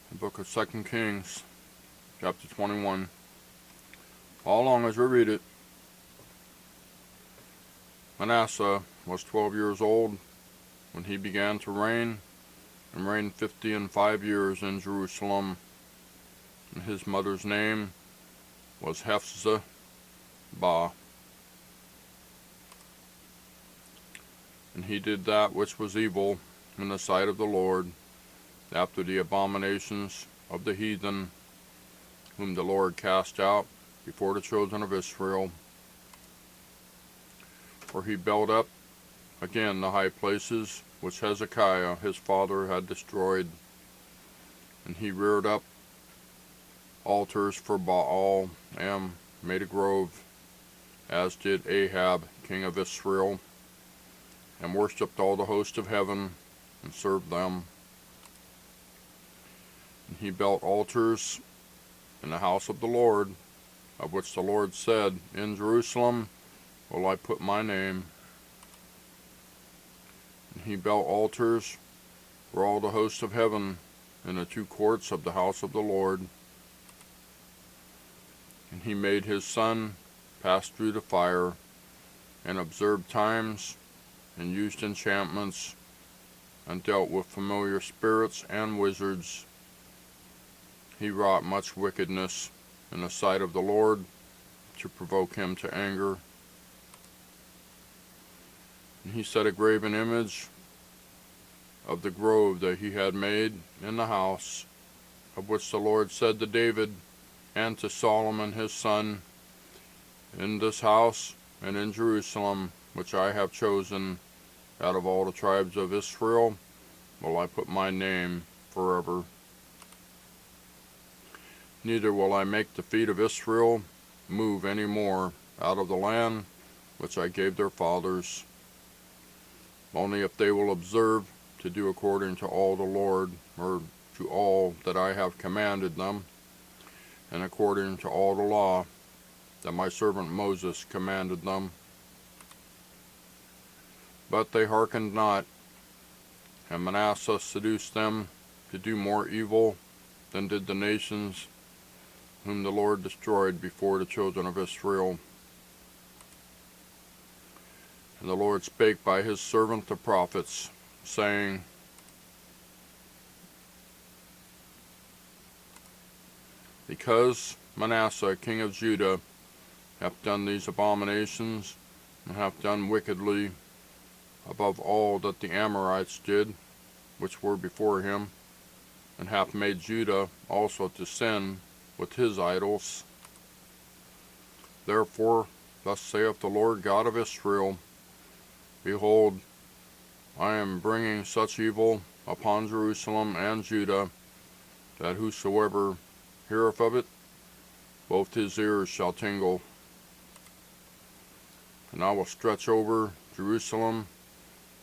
The book of 2 Kings, chapter 21. All along as we read it, Manasseh was 12 years old when he began to reign, and reigned 50 and 5 years in Jerusalem. And his mother's name was Hephzibah. And he did that which was evil in the sight of the Lord, after the abominations of the heathen, whom the Lord cast out before the children of Israel. For he built up again the high places which Hezekiah his father had destroyed, and he reared up altars for Baal, and made a grove, as did Ahab king of Israel, and worshipped all the host of heaven, and served them. And he built altars in the house of the Lord, of which the Lord said, In Jerusalem will I put my name. And he built altars for all the host of heaven in the two courts of the house of the Lord. And he made his son pass through the fire, and observed times, and used enchantments, and dealt with familiar spirits and wizards. He wrought much wickedness in the sight of the Lord, to provoke him to anger. And he set a graven image of the grove that he had made in the house, of which the Lord said to David and to Solomon his son, In this house and in Jerusalem, which I have chosen out of all the tribes of Israel, will I put my name forever. Neither will I make the feet of Israel move any more out of the land which I gave their fathers, only if they will observe to do according to all the Lord, or to all that I have commanded them, and according to all the law that my servant Moses commanded them. But they hearkened not, and Manasseh seduced them to do more evil than did the nations whom the Lord destroyed before the children of Israel. And the Lord spake by his servant the prophets, saying, Because Manasseh king of Judah hath done these abominations, and hath done wickedly above all that the Amorites did, which were before him, and hath made Judah also to sin with his idols. Therefore, thus saith the Lord God of Israel, Behold, I am bringing such evil upon Jerusalem and Judah, that whosoever heareth of it, both his ears shall tingle. And I will stretch over Jerusalem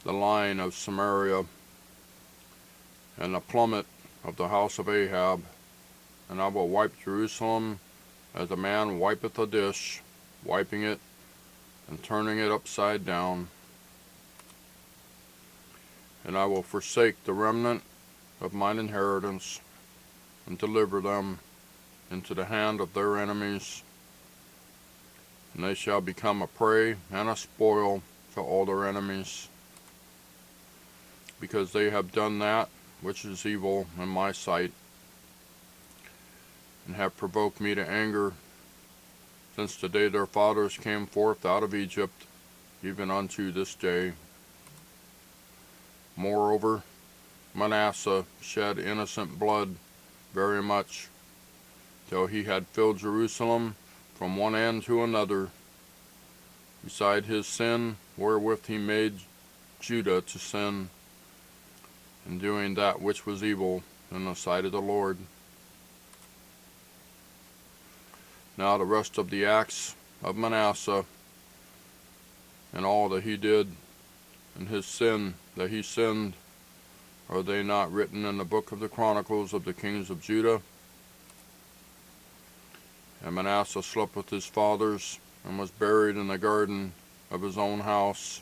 the line of Samaria, and the plummet of the house of Ahab, and I will wipe Jerusalem as a man wipeth a dish, wiping it and turning it upside down. And I will forsake the remnant of mine inheritance, and deliver them into the hand of their enemies, and they shall become a prey and a spoil to all their enemies, because they have done that which is evil in my sight, and have provoked me to anger, since the day their fathers came forth out of Egypt, even unto this day. Moreover, Manasseh shed innocent blood very much, till he had filled Jerusalem from one end to another, beside his sin wherewith he made Judah to sin, in doing that which was evil in the sight of the Lord. Now the rest of the acts of Manasseh, and all that he did, and his sin that he sinned, are they not written in the book of the Chronicles of the kings of Judah? And Manasseh slept with his fathers, and was buried in the garden of his own house,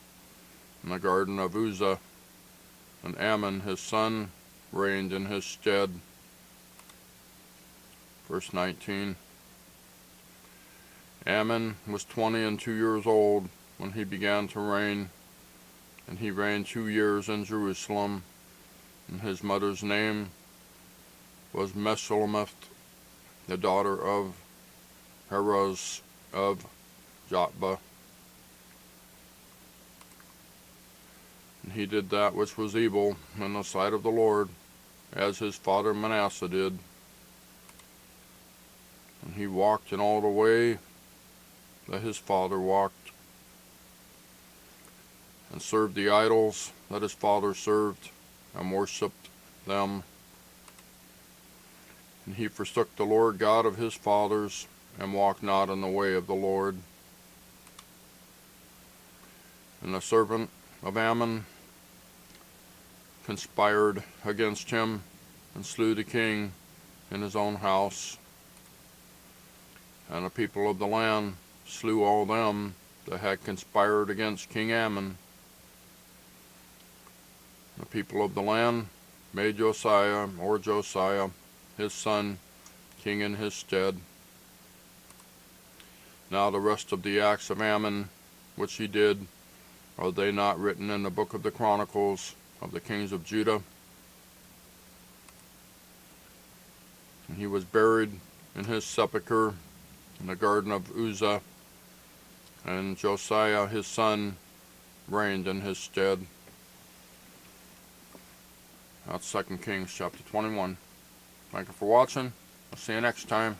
in the garden of Uzzah, and Amon his son reigned in his stead. Verse 19. Amon was 22 years old when he began to reign, and he reigned 2 years in Jerusalem, and his mother's name was Meshullemeth, the daughter of Heraz of Jotbah. And he did that which was evil in the sight of the Lord, as his father Manasseh did. And he walked in all the way that his father walked, and served the idols that his father served, and worshipped them. And he forsook the Lord God of his fathers, and walked not in the way of the Lord. And the servant of Amon conspired against him, and slew the king in his own house. And the people of the land slew all them that had conspired against King Amon. The people of the land made Josiah, his son, king in his stead. Now the rest of the acts of Amon, which he did, are they not written in the book of the Chronicles of the kings of Judah? And he was buried in his sepulchre in the garden of Uzzah, and Josiah his son reigned in his stead. That's 2 Kings chapter 21. Thank you for watching. I'll see you next time.